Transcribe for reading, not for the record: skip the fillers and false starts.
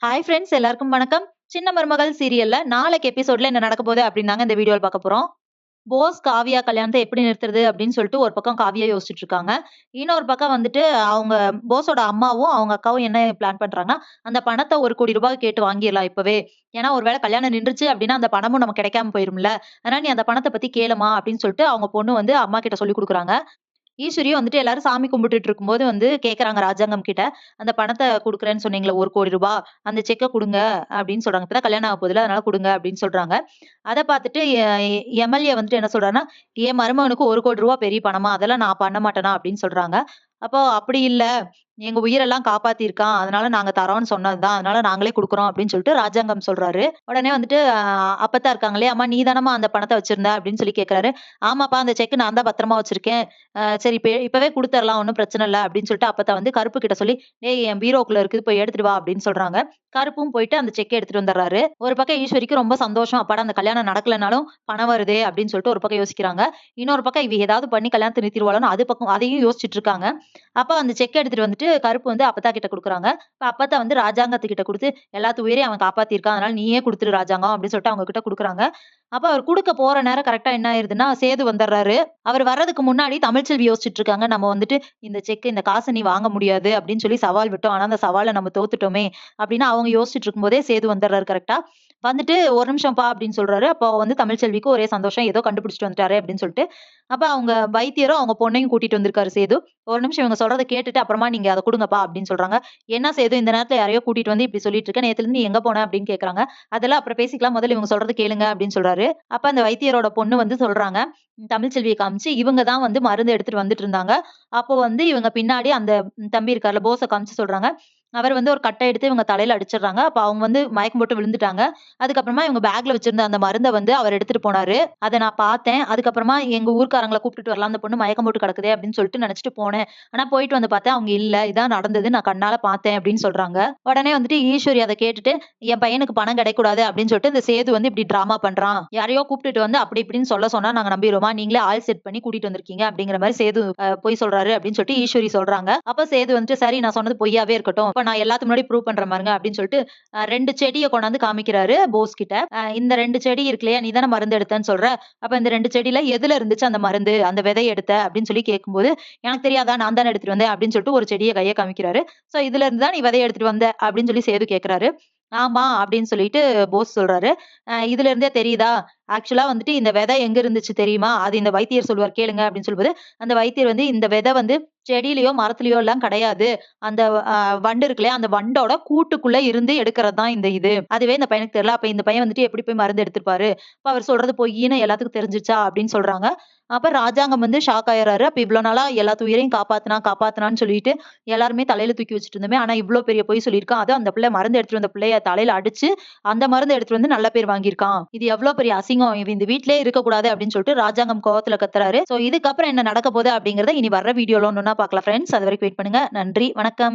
Hi friends எல்லாருக்கும் வணக்கம். சின்ன மருமகள் சீரியல்ல நாளைக்கு எபிசோட்ல என்ன நடக்க போகுது அப்படின்னாங்க இந்த வீடியோல பார்க்க போறோம். போஸ், காவியா கல்யாணத்த எப்படி நிறுத்துறது அப்படின்னு சொல்லிட்டு ஒரு பக்கம் காவியா யோசிச்சுட்டு இருக்காங்க. இன்னொரு பக்கம் வந்துட்டு அவங்க போஸோட அம்மாவும், அவங்க அக்காவும் என்ன பிளான் பண்றாங்கன்னா, அந்த பணத்த ரூ. 1,00,00,000 கேட்டு வாங்கிரலாம் இப்பவே. ஏன்னா ஒரு வேளை கல்யாணம் நின்றுச்சு அப்படின்னா அந்த பணமும் நமக்கு கிடைக்காம போயிரும்ல. அதனால நீ அந்த பணத்த பத்தி கேளும்மா அப்படின்னு சொல்லிட்டு அவங்க பொண்ணு வந்து அம்மா கிட்ட சொல்லிக் குடுக்குறாங்க. ஈஸ்வரியும் வந்துட்டு எல்லாரும் சாமி கும்பிட்டுட்டு இருக்கும்போது வந்து கேட்கறாங்க ராஜாங்கம் கிட்ட. "அந்த பணத்த குடுக்குறேன்னு சொன்னீங்கல்ல ரூ. 1,00,00,000 அந்த செக்க குடுங்க" அப்படின்னு சொல்றாங்க. "இப்பதான் கல்யாணம் ஆகப் போகுதுல்ல, அதனால குடுங்க" அப்படின்னு சொல்றாங்க. அத பார்த்துட்டு எம்எல்ஏ வந்துட்டு என்ன சொல்றாருன்னா, "என் மருமகனுக்கு ரூ. 1,00,00,000 பெரிய பணமா? அதெல்லாம் நான் பண்ண மாட்டேனா" அப்படின்னு சொல்றாங்க. அப்போ "அப்படி இல்ல, எங்க உயிரெல்லாம் காப்பாத்தியிருக்கான். அதனால நாங்க தர்றோம்னு சொன்னதுதான். அதனால நாங்களே குடுக்குறோம்" அப்படின்னு சொல்லிட்டு ராஜாங்கம் சொல்றாரு. உடனே வந்துட்டு அப்பத்தா இருக்காங்க இல்லையா, "அம்மா நீ தானம்மா அந்த பணத்த வச்சிருந்த?" அப்படின்னு சொல்லி கேட்கறாரு. "ஆமாப்பா, அந்த செக் நான் தான் பத்திரமா வச்சிருக்கேன். சரி இப்பவே குடுத்தரலாம் ஒண்ணும் பிரச்சனை இல்ல" அப்படின்னு சொல்லிட்டு அப்பத்தா வந்து கருப்பு கிட்ட சொல்லி, "டேய் என் பீரோக்குள்ள இருக்குது போய் எடுத்துட்டு வா" அப்படின்னு சொல்றாங்க. கருப்பும் போயிட்டு அந்த செக்க எடுத்துட்டு வந்துர்றாரு. ஒரு பக்கம் ஈஸ்வரிக்கு ரொம்ப சந்தோஷம். அப்பாடா அந்த கல்யாணம் நடக்கலனாலும் பணம் வருதே அப்படின்னு சொல்லிட்டு ஒரு பக்கம் யோசிக்கிறாங்க. இன்னொரு பக்கம் இவ ஏதாவது பண்ணி கல்யாணத்த நிறுத்திருவாளோன்னு அது பக்கம் அதையும் யோசிச்சுட்டு இருக்காங்க. அப்ப அந்த செக்க எடுத்துட்டு வந்துட்டு கருப்பு வந்து அப்பத்தா கிட்ட குடுக்குறாங்க. இப்ப அப்பத்தா வந்து ராஜாங்கத்துக்கிட்ட குடுத்து, "எல்லாத்து உயிரையும் அவன் காப்பாத்தியிருக்கான். அதனால நீயே குடுத்துரு ராஜாங்கம்" அப்படின்னு சொல்லிட்டு அவங்க கிட்ட குடுக்குறாங்க. அப்ப அவர் குடுக்க போற நேரம் கரெக்ட்டா என்ன ஆயிருதுன்னா, சேது வந்துர்றாரு. அவர் வர்றதுக்கு முன்னாடி தமிழ்ச்செல்வி யோசிச்சுட்டு இருக்காங்க. நம்ம வந்துட்டு இந்த செக் இந்த காச நீ வாங்க முடியாது அப்படின்னு சொல்லி சவால் விட்டோம். ஆனா அந்த சவால்ல நம்ம தோத்துட்டோமே அப்படின்னு அவங்க யோசிச்சுட்டு இருக்கும்போதே சேது வந்துர்றாரு கரெக்ட்டா. வந்துட்டு "ஒரு நிமிஷம்ப்பா" அப்படின்னு சொல்றாரு. அப்போ வந்து தமிழ்ச்செல்விக்கு ஒரே சந்தோஷம். ஏதோ கண்டுபிடிச்சுட்டு வந்துட்டாரே அப்படின்னு சொல்லிட்டு. அப்ப அவங்க வைத்தியரும் அவங்க பொண்ணையும் கூட்டிட்டு வந்திருக்காரு சேது. "ஒரு நிமிஷம் இவங்க சொல்றத கேட்டுட்டு அப்புறமா நீங்க அத குடுங்கப்பா" அப்படின்னு சொல்றாங்க. "என்ன சேது இந்த நேரத்துல யாரையோ கூட்டிட்டு வந்து இப்படி சொல்லிட்டு இருக்க? நேத்துல நீ எங்க போன?" அப்படின்னு கேட்கறாங்க. "அதெல்லாம் அப்புறம் பேசிக்கலாம். முதல்ல இவங்க சொல்றத கேளுங்க" அப்படின்னு சொல்றாரு. அப்ப அந்த வைத்தியரோட பொண்ணு வந்து சொல்றாங்க. தமிழ்ச்செல்விய காமிச்சு, இவங்க தான் வந்து மருந்து எடுத்துட்டு வந்துட்டு இருந்தாங்க. அப்போ வந்து இவங்க பின்னாடி அந்த தம்பி இருக்கார்ல, போஸ காமிச்சு சொல்றாங்க. அவர் வந்து ஒரு கட்ட எடுத்து இவங்க தலையில அடிச்சுடுறாங்க. அப்ப அவங்க வந்து மயக்கம் போட்டு விழுந்துட்டாங்க. அதுக்கப்புறமா இவங்க பேக்ல வச்சிருந்த அந்த மருந்த வந்து அவர் எடுத்துட்டு போனாரு. அத நான் பார்த்தேன். அதுக்கப்புறமா எங்க ஊர்க்காரங்கள கூப்பிட்டுட்டு வரலாம். அந்த பொண்ணு மயக்கம் போட்டு கிடக்குதே அப்படின்னு சொல்லிட்டு நினைச்சுட்டு போனேன். ஆனா போயிட்டு வந்து பார்த்தேன், அவங்க இல்ல. இதான் நடந்தது. நான் கண்ணால பார்த்தேன் அப்படின்னு சொல்றாங்க. உடனே வந்துட்டு ஈஸ்வரி அத கேட்டுட்டு, என் பையனுக்கு பணம் கிடைக்கக்கூடாது அப்படின்னு சொல்லிட்டு இந்த சேது வந்து இப்படி டிராமா பண்றான். யாரையோ கூப்பிட்டுட்டு வந்து அப்படி இப்படின்னு சொல்ல சொன்னா நாங்க நம்பிருவோமா? நீங்களே ஆள் செட் பண்ணி கூட்டிட்டு வந்திருக்கீங்க அப்படிங்கிற மாரி சேது பொய் சொல்றாரு அப்படின்னு சொல்லிட்டு ஈஸ்வரி சொல்றாங்க. அப்ப சேது வந்துட்டு சரி நான் சொன்னது பொய்யாவே இருக்கட்டும். இப்ப நான் எல்லாத்துக்கு முன்னாடி ப்ரூவ் பண்றேன் பாருங்க அப்படின்னு சொல்லிட்டு 2 செடிய கொண்டாந்து காமிக்கிறாரு போஸ் கிட்ட. இந்த 2 செடி இருக்கு இல்லையா? நீ தானே மருந்து எடுத்தேன்னு சொல்ற. அப்ப இந்த 2 செடியில எதுல இருந்துச்சு அந்த மருந்து? அந்த விதைய எடுத்த அப்படின்னு சொல்லி கேட்கும்போது, எனக்கு தெரியாதா நான் தானே எடுத்துட்டு வந்தேன் அப்படின்னு சொல்லிட்டு ஒரு செடிய கைய காமிக்கிறாரு. சோ இதுல இருந்து தான் நீ விதைய எடுத்துட்டு வந்த அப்படின்னு சொல்லி சேது கேட்கிறாரு. ஆமா அப்படின்னு சொல்லிட்டு போஸ் சொல்றாரு. இதுல இருந்தே தெரியுதா? ஆக்சுவலா வந்துட்டு இந்த விதை எங்க இருந்துச்சு தெரியுமா? அது இந்த வைத்தியர் சொல்லுவார் கேளுங்க அப்படின்னு சொல்லும்போது, அந்த வைத்தியர் வந்து இந்த விதை வந்து செடியிலயோ, மரத்திலயோ எல்லாம் கிடையாது. அந்த அ வண்டு இருக்கு இல்லையா? அந்த வண்டோட கூட்டுக்குள்ள இருந்து எடுக்கிறது தான் இந்த இது. அதுவே இந்த பையனுக்கு தெரியல. அப்ப இந்த பையன் வந்துட்டு எப்படி போய் மருந்து எடுத்திருப்பாரு? அப்ப அவர் சொல்றது பொய்ன்னு எல்லாத்துக்கும் தெரிஞ்சுச்சா? அப்படின்னு சொல்றாங்க. அப்ப ராஜாங்கம் வந்து ஷாக் ஆயிர்றாரு. அப்ப இவ்ளோ நாளா எல்லாத்து உயிரையும் காப்பாத்துனான்னு சொல்லிட்டு எல்லாருமே தலையில தூக்கி வச்சுட்டு இருந்தோமே. ஆனா இவ்ளோ பெரிய பொய் சொல்லியிருக்கான். அதுவும் அந்த பிள்ளை மருந்து எடுத்துட்டு வந்த பிள்ளைய தலையில அடிச்சு, அந்த மருந்து எடுத்துட்டு வந்து நல்ல பேர் வாங்கியிருக்கான். இது எவ்ளோ பெரிய அசிங்கம். இவன் இந்த வீட்லயே இருக்கக்கூடாது அப்படின்னு சொல்லிட்டு ராஜாங்கம் கோவத்துல கத்துறாரு. சோ இதுக்கப்புறம் என்ன நடக்க போகுது அப்படிங்கிறத இனி வர்ற வீடியோல ஒண்ணு ஒண்ணா பார்க்கலாம் ஃபிரெண்ட்ஸ். அதுவரைக்கும் வெயிட் பண்ணுங்க. நன்றி, வணக்கம்.